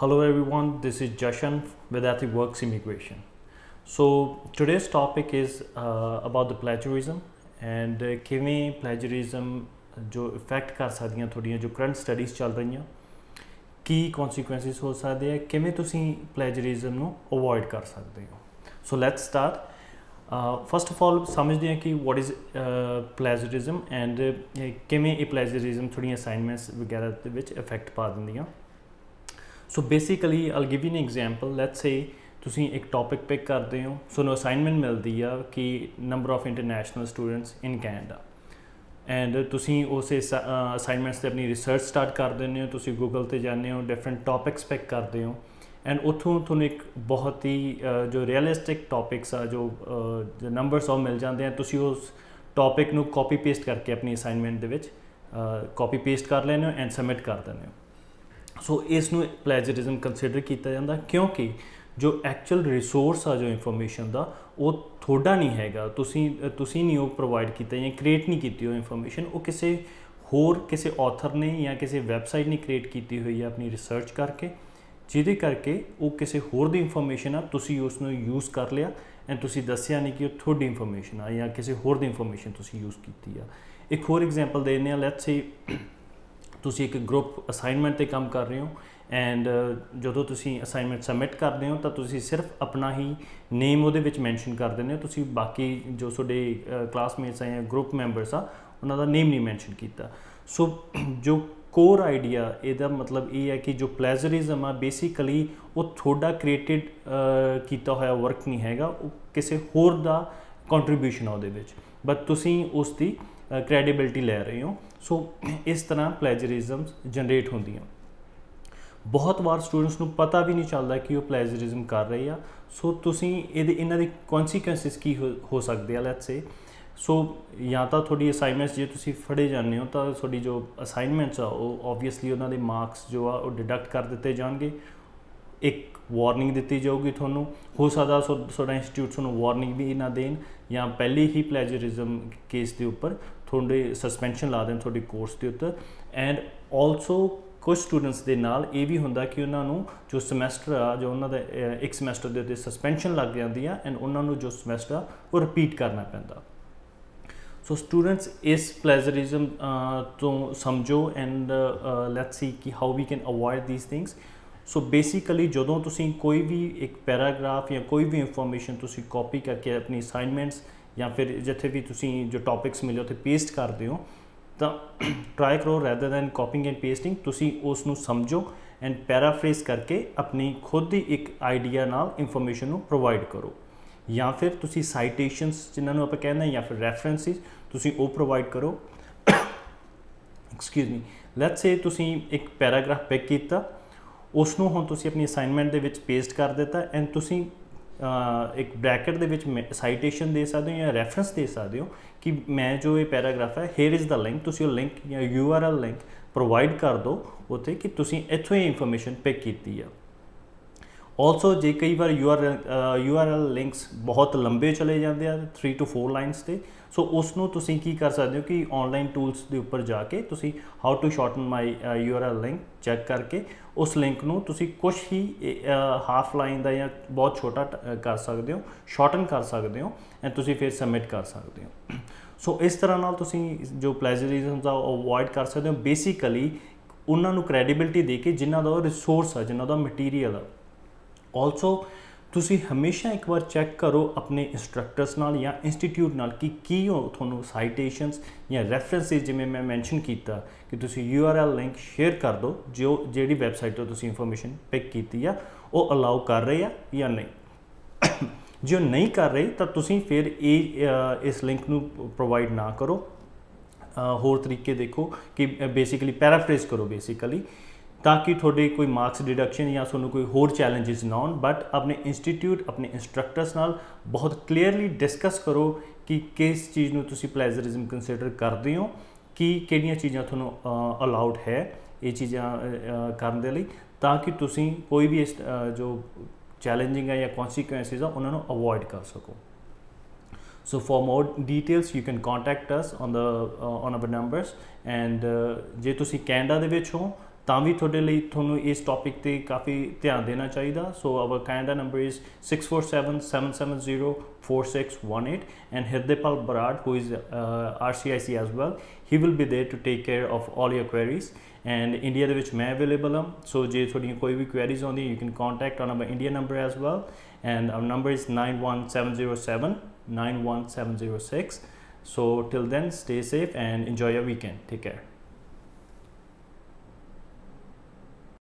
Hello everyone, this is Jashan with EthicWorks Immigration. So today's topic is about the plagiarism and ਕਿਵੇਂ plagiarism जो effect कर ਸਕਦੀਆਂ ਤੁਹਾਡੀਆਂ ਜੋ ਕਰੰਟ ਸਟੱਡੀਜ਼ ਚੱਲ ਰਹੀਆਂ ਕੀ consequences ਹੋ ਸਕਦੇ ਆ ਕਿਵੇਂ ਤੁਸੀਂ plagiarism ਨੂੰ ਅਵੋਇਡ ਕਰ ਸਕਦੇ ਹੋ। So let's start. First of all ਸਮਝਦੇ ਹਾਂ ਕਿ what is plagiarism and ਕਿਵੇਂ ਇਹ plagiarism ਤੁਹਾਡੀਆਂ ਅਸਾਈਨਮੈਂਟਸ ਵਗੈਰਾ ਦੇ ਵਿੱਚ ਇਫੈਕਟ ਪਾ ਦਿੰਦੀਆਂ। So basically I'll give you an example. Let's say ਤੁਸੀਂ ਇੱਕ ਟੌਪਿਕ ਪਿਕ ਕਰਦੇ ਹੋ, ਤੁਹਾਨੂੰ ਅਸਾਈਨਮੈਂਟ ਮਿਲਦੀ ਆ ਕਿ number of international students in Canada and ਤੁਸੀਂ ਉਸ ਅਸਾਈਨਮੈਂਟਸ 'ਤੇ ਆਪਣੀ ਰਿਸਰਚ ਸਟਾਰਟ ਕਰ ਦਿੰਦੇ ਹੋ। ਤੁਸੀਂ ਗੂਗਲ 'ਤੇ ਜਾਂਦੇ ਹੋ, ਡਿਫਰੈਂਟ ਟੌਪਿਕਸ ਪਿਕ ਕਰਦੇ ਹੋ ਐਂਡ ਉੱਥੋਂ ਤੁਹਾਨੂੰ ਇੱਕ ਬਹੁਤ ਹੀ ਜੋ ਰੀਅਲਿਸਟਿਕ ਟੌਪਿਕਸ ਆ ਜੋ ਨੰਬਰਸ ਉਹ ਮਿਲ ਜਾਂਦੇ ਆ। ਤੁਸੀਂ ਉਸ ਟੌਪਿਕ ਨੂੰ ਕਾਪੀ ਪੇਸਟ ਕਰਕੇ ਆਪਣੀ ਅਸਾਈਨਮੈਂਟ ਦੇ ਵਿੱਚ ਕਾਪੀ ਪੇਸਟ ਕਰ ਲੈਂਦੇ ਹੋ ਐਂਡ ਸਬਮਿਟ ਕਰ ਦਿੰਦੇ ਹੋ। ਸੋ ਇਸ ਨੂੰ ਪਲੈਜਰਿਜ਼ਮ ਕੰਸੀਡਰ ਕੀਤਾ ਜਾਂਦਾ ਕਿਉਂਕਿ ਜੋ ਐਕਚੁਅਲ ਰਿਸੋਰਸ ਆ ਜੋ ਇਨਫੋਰਮੇਸ਼ਨ ਦਾ ਉਹ ਤੁਹਾਡਾ ਨਹੀਂ ਹੈਗਾ, ਤੁਸੀਂ ਨਹੀਂ ਉਹ ਪ੍ਰੋਵਾਈਡ ਕੀਤਾ ਜਾਂ ਕ੍ਰੀਏਟ ਨਹੀਂ ਕੀਤੀ ਉਹ ਇਨਫੋਰਮੇਸ਼ਨ, ਉਹ ਕਿਸੇ ਆਥਰ ਨੇ ਜਾਂ ਕਿਸੇ ਵੈਬਸਾਈਟ ਨੇ ਕ੍ਰੀਏਟ ਕੀਤੀ ਹੋਈ ਹੈ ਆਪਣੀ ਰਿਸਰਚ ਕਰਕੇ, ਜਿਹਦੇ ਕਰਕੇ ਉਹ ਕਿਸੇ ਹੋਰ ਦੀ ਇਨਫੋਰਮੇਸ਼ਨ ਆ, ਤੁਸੀਂ ਉਸ ਨੂੰ ਯੂਜ਼ ਕਰ ਲਿਆ ਐਂਡ ਤੁਸੀਂ ਦੱਸਿਆ ਨਹੀਂ ਕਿ ਉਹ ਤੁਹਾਡੀ ਇਨਫੋਰਮੇਸ਼ਨ ਆ ਜਾਂ ਕਿਸੇ ਹੋਰ ਦੀ ਇਨਫੋਰਮੇਸ਼ਨ ਤੁਸੀਂ ਯੂਜ਼ ਕੀਤੀ ਆ। ਇੱਕ ਹੋਰ ਐਗਜ਼ਾਮਪਲ ਦੇ ਦਿੰਦੇ ਹਾਂ। ਲੈਟਸ ਸੇ ਤੁਸੀਂ ਇੱਕ ਗਰੁੱਪ ਅਸਾਈਨਮੈਂਟ 'ਤੇ ਕੰਮ ਕਰ ਰਹੇ ਹੋ ਐਂਡ ਜਦੋਂ ਤੁਸੀਂ ਅਸਾਈਨਮੈਂਟ ਸਬਮਿਟ ਕਰਦੇ ਹੋ ਤਾਂ ਤੁਸੀਂ ਸਿਰਫ ਆਪਣਾ ਹੀ ਨੇਮ ਉਹਦੇ ਵਿੱਚ ਮੈਂਸ਼ਨ ਕਰ ਦਿੰਦੇ ਹੋ, ਤੁਸੀਂ ਬਾਕੀ ਜੋ ਤੁਹਾਡੇ ਕਲਾਸਮੇਟਸ ਆ ਜਾਂ ਗਰੁੱਪ ਮੈਂਬਰਸ ਆ ਉਹਨਾਂ ਦਾ ਨੇਮ ਨਹੀਂ ਮੈਂਸ਼ਨ ਕੀਤਾ। ਸੋ ਜੋ ਕੋਰ ਆਈਡੀਆ ਇਹਦਾ ਮਤਲਬ ਇਹ ਹੈ ਕਿ ਜੋ ਪਲੈਜਰਿਜ਼ਮ ਆ ਬੇਸਿਕਲੀ ਉਹ ਤੁਹਾਡਾ ਕ੍ਰੀਏਟਿਡ ਕੀਤਾ ਹੋਇਆ ਵਰਕ ਨਹੀਂ ਹੈਗਾ, ਉਹ ਕਿਸੇ ਹੋਰ ਦਾ ਕੰਟਰੀਬਿਊਸ਼ਨ ਆ ਉਹਦੇ ਵਿੱਚ, ਬਟ ਤੁਸੀਂ ਉਸ ਦੀ ਕ੍ਰੈਡੀਬਿਲਿਟੀ ਲੈ ਰਹੇ ਹੋ। ਸੋ ਇਸ ਤਰ੍ਹਾਂ ਪਲੈਜਰਿਜ਼ਮਸ ਜਨਰੇਟ ਹੁੰਦੀਆਂ। ਬਹੁਤ ਵਾਰ ਸਟੂਡੈਂਟਸ ਨੂੰ ਪਤਾ ਵੀ ਨਹੀਂ ਚੱਲਦਾ ਕਿ ਉਹ ਪਲੈਜਰਿਜ਼ਮ ਕਰ ਰਹੇ ਆ। ਸੋ ਤੁਸੀਂ ਇਹਨਾਂ ਦੇ ਕੌਨਸੀਕੁਐਂਸਿਸ ਕੀ ਹੋ ਸਕਦੇ ਆ। ਲੈਟਸ ਸੇ ਸੋ ਜਾਂ ਤਾਂ ਤੁਹਾਡੀ ਅਸਾਈਨਮੈਂਟਸ ਜੇ ਤੁਸੀਂ ਫੜੇ ਜਾਂਦੇ ਹੋ ਤਾਂ ਤੁਹਾਡੀ ਜੋ ਅਸਾਈਨਮੈਂਟਸ ਆ ਉਹ ਓਬਵੀਅਸਲੀ ਉਹਨਾਂ ਦੇ ਮਾਰਕਸ ਜੋ ਆ ਉਹ ਡਿਡਕਟ ਕਰ ਦਿੱਤੇ ਜਾਣਗੇ, ਇੱਕ ਵਾਰਨਿੰਗ ਦਿੱਤੀ ਜਾਊਗੀ ਤੁਹਾਨੂੰ। ਹੋ ਸਕਦਾ ਤੁਹਾਡਾ ਇੰਸਟੀਟਿਊਟ ਤੁਹਾਨੂੰ ਵਾਰਨਿੰਗ ਵੀ ਨਾ ਦੇਣ ਜਾਂ ਪਹਿਲੇ ਹੀ ਪਲੈਜਰਿਜ਼ਮ ਕੇਸ ਦੇ ਉੱਪਰ ਤੁਹਾਡੇ ਸਸਪੈਂਸ਼ਨ ਲਾ ਦੇਣ ਤੁਹਾਡੇ ਕੋਰਸ ਦੇ ਉੱਤੇ। ਐਂਡ ਆਲਸੋ ਕੁਝ ਸਟੂਡੈਂਟਸ ਦੇ ਨਾਲ ਇਹ ਵੀ ਹੁੰਦਾ ਕਿ ਉਹਨਾਂ ਨੂੰ ਜੋ ਸਮੈਸਟਰ ਆ ਜੋ ਉਹਨਾਂ ਦਾ ਇੱਕ ਸਮੈਸਟਰ ਦੇ ਉੱਤੇ ਸਸਪੈਂਸ਼ਨ ਲੱਗ ਜਾਂਦੀ ਆ ਐਂਡ ਉਹਨਾਂ ਨੂੰ ਜੋ ਸਮੈਸਟਰ ਆ ਉਹ ਰਿਪੀਟ ਕਰਨਾ ਪੈਂਦਾ। ਸੋ ਸਟੂਡੈਂਟਸ ਇਸ ਪਲੈਜਰਿਜ਼ਮ ਤੋਂ ਸਮਝੋ ਐਂਡ ਲੈਟਸ ਸੀ ਕਿ how we can avoid these things. So basically ਜਦੋਂ ਤੁਸੀਂ ਕੋਈ ਵੀ ਇੱਕ ਪੈਰਾਗ੍ਰਾਫ ਜਾਂ ਕੋਈ ਵੀ ਇਨਫੋਰਮੇਸ਼ਨ ਤੁਸੀਂ ਕਾਪੀ ਕਰਕੇ ਆਪਣੀ ਅਸਾਈਨਮੈਂਟਸ ਜਾਂ ਫਿਰ ਜਿੱਥੇ ਵੀ ਤੁਸੀਂ ਜੋ ਟੌਪਿਕਸ ਮਿਲੇ ਉੱਥੇ ਪੇਸਟ ਕਰਦੇ ਹੋ ਤਾਂ ਟਰਾਈ ਕਰੋ ਰੈਦਰ ਦੈਨ ਕਾਪਿੰਗ ਐਂਡ ਪੇਸਟਿੰਗ, ਤੁਸੀਂ ਉਸ ਨੂੰ ਸਮਝੋ ਐਂਡ ਪੈਰਾਫਰੇਜ਼ ਕਰਕੇ ਆਪਣੀ ਖੁਦ ਦੀ ਇੱਕ ਆਈਡੀਆ ਨਾਲ ਇਨਫੋਰਮੇਸ਼ਨ ਨੂੰ ਪ੍ਰੋਵਾਈਡ ਕਰੋ। ਜਾਂ ਫਿਰ ਤੁਸੀਂ ਸਾਈਟੇਸ਼ਨਸ ਜਿਨ੍ਹਾਂ ਨੂੰ ਆਪਾਂ ਕਹਿੰਦੇ ਜਾਂ ਫਿਰ ਰੈਫਰੈਂਸਿਸ ਤੁਸੀਂ ਉਹ ਪ੍ਰੋਵਾਈਡ ਕਰੋ। Excuse me. ਲੈਟਸ ਸੇ ਤੁਸੀਂ ਇੱਕ ਪੈਰਾਗ੍ਰਾਫ ਪਿਕ ਕੀਤਾ, ਉਸ ਨੂੰ ਹੁਣ ਤੁਸੀਂ ਆਪਣੀ ਅਸਾਈਨਮੈਂਟ ਦੇ ਵਿੱਚ ਪੇਸਟ ਕਰ ਦਿੱਤਾ ਐਂਡ ਤੁਸੀਂ ਇੱਕ ਬ੍ਰੈਕਟ ਦੇ ਵਿੱਚ ਸਾਈਟੇਸ਼ਨ ਦੇ ਸਕਦੇ ਹੋ ਜਾਂ ਰੈਫਰੈਂਸ ਦੇ ਸਕਦੇ ਹੋ ਕਿ ਮੈਂ ਜੋ ਇਹ ਪੈਰਾਗ੍ਰਾਫ ਹੈ ਹੇਅਰ ਇਜ਼ ਦਾ ਲਿੰਕ, ਤੁਸੀਂ ਉਹ ਲਿੰਕ ਜਾਂ URL ਲਿੰਕ ਪ੍ਰੋਵਾਈਡ ਕਰ ਦਿਓ ਉੱਥੇ ਕਿ ਤੁਸੀਂ ਇੱਥੋਂ ਹੀ ਇਨਫੋਰਮੇਸ਼ਨ ਪਿਕ ਕੀਤੀ ਆ। ਆਲਸੋ ਜੇ ਕਈ ਵਾਰ URL ਲਿੰਕਸ ਬਹੁਤ ਲੰਬੇ ਚਲੇ ਜਾਂਦੇ ਆ 3 to 4 ਲਾਈਨਸ 'ਤੇ, ਸੋ ਉਸ ਨੂੰ ਤੁਸੀਂ ਕੀ ਕਰ ਸਕਦੇ ਹੋ ਕਿ ਔਨਲਾਈਨ ਟੂਲਸ ਦੇ ਉੱਪਰ ਜਾ ਕੇ ਤੁਸੀਂ how to shorten my URL link check ਕਰਕੇ ਉਸ ਲਿੰਕ ਨੂੰ ਤੁਸੀਂ ਕੁਛ ਹੀ ਹਾਫ ਲਾਈਨ ਦਾ ਜਾਂ ਬਹੁਤ ਛੋਟਾ ਕਰ ਸਕਦੇ ਹੋ, ਸ਼ਾਰਟਨ ਕਰ ਸਕਦੇ ਹੋ ਐਂਡ ਤੁਸੀਂ ਫਿਰ ਸਬਮਿਟ ਕਰ ਸਕਦੇ ਹੋ। ਸੋ ਇਸ ਤਰ੍ਹਾਂ ਨਾਲ ਤੁਸੀਂ ਜੋ ਪਲੈਜਰਿਜ਼ਮ ਆ ਉਹ ਅਵੋਇਡ ਕਰ ਸਕਦੇ ਹੋ। ਬੇਸਿਕਲੀ ਉਹਨਾਂ ਨੂੰ ਕ੍ਰੈਡੀਬਿਲਿਟੀ ਦੇ ਕੇ ਜਿਨ੍ਹਾਂ ਦਾ ਉਹ ਰਿਸੋਰਸ ਆ, ਜਿਨ੍ਹਾਂ ਦਾ ਮਟੀਰੀਅਲ ਆ। ਆਲਸੋ ਤੁਸੀਂ ਹਮੇਸ਼ਾ ਇੱਕ ਵਾਰ ਚੈੱਕ ਕਰੋ ਆਪਣੇ ਇੰਸਟਰਕਟਰਸ ਨਾਲ ਜਾਂ ਇੰਸਟੀਟਿਊਟ ਨਾਲ ਕਿ ਕੀ ਉਹ ਤੁਹਾਨੂੰ ਸਾਈਟੇਸ਼ਨਸ ਜਾਂ ਰੈਫਰੈਂਸਿਸ ਜਿਵੇਂ ਮੈਂ ਮੈਂਸ਼ਨ ਕੀਤਾ ਕਿ ਤੁਸੀਂ URL ਲਿੰਕ ਸ਼ੇਅਰ ਕਰ ਦਿਓ ਜਿਹੜੀ ਵੈਬਸਾਈਟ ਤੋਂ ਤੁਸੀਂ ਇਨਫੋਰਮੇਸ਼ਨ ਪਿਕ ਕੀਤੀ ਆ ਉਹ ਅਲਾਉ ਕਰ ਰਹੇ ਆ ਜਾਂ ਨਹੀਂ। ਜੇ ਉਹ ਨਹੀਂ ਕਰ ਰਹੇ ਤਾਂ ਤੁਸੀਂ ਫਿਰ ਇਸ ਲਿੰਕ ਨੂੰ ਪ੍ਰੋਵਾਈਡ ਨਾ ਕਰੋ, ਹੋਰ ਤਰੀਕੇ ਦੇਖੋ ਕਿ ਬੇਸਿਕਲੀ ਪੈਰਾਫਰੇਜ਼ ਕਰੋ ਬੇਸਿਕਲੀ, ਤਾਂ ਕਿ ਤੁਹਾਡੇ ਕੋਈ ਮਾਰਕਸ ਡਿਡਕਸ਼ਨ ਜਾਂ ਤੁਹਾਨੂੰ ਕੋਈ ਹੋਰ ਚੈਲੰਜਸ ਨਾ ਆਉਣ। ਬਟ ਆਪਣੇ ਇੰਸਟੀਟਿਊਟ ਆਪਣੇ ਇੰਸਟਰਕਟਰਸ ਨਾਲ ਬਹੁਤ ਕਲੀਅਰਲੀ ਡਿਸਕਸ ਕਰੋ ਕਿ ਕਿਸ ਚੀਜ਼ ਨੂੰ ਤੁਸੀਂ ਪਲੈਜਰਿਜ਼ਮ ਕੰਸੀਡਰ ਕਰਦੇ ਹੋ, ਕਿ ਕਿਹੜੀਆਂ ਚੀਜ਼ਾਂ ਤੁਹਾਨੂੰ ਅਲਾਉਡ ਹੈ ਇਹ ਚੀਜ਼ਾਂ ਕਰਨ ਦੇ ਲਈ, ਤਾਂ ਕਿ ਤੁਸੀਂ ਕੋਈ ਵੀ ਜੋ ਚੈਲੰਜਿੰਗ ਹੈ ਜਾਂ ਕੌਨਸੀਕੁਐਂਸਿਸ ਆ ਉਹਨਾਂ ਨੂੰ ਅਵੋਇਡ ਕਰ ਸਕੋ। So for more details you can contact us on our numbers and ਜੇ ਤੁਸੀਂ ਕੈਨੇਡਾ ਦੇ ਵਿੱਚ ਹੋ ਤਾਂ ਵੀ ਤੁਹਾਡੇ ਲਈ ਤੁਹਾਨੂੰ ਇਸ ਟੌਪਿਕ 'ਤੇ ਕਾਫੀ ਧਿਆਨ ਦੇਣਾ ਚਾਹੀਦਾ। So our Canada number is 6477704618 and Hirdepal Brar who is RCIC as well, he will be there to take care of all your queries। and India ਦੇ ਵਿੱਚ ਮੈਂ ਅਵੇਲੇਬਲ ਹਾਂ, ਸੋ ਜੇ ਤੁਹਾਡੀਆਂ ਕੋਈ ਵੀ ਕੁਐਰੀਜ਼ ਆਉਂਦੀਆਂ you can contact on our Indian number as well, and our number is 91707 91706। so till then, stay safe and enjoy your weekend. Take care.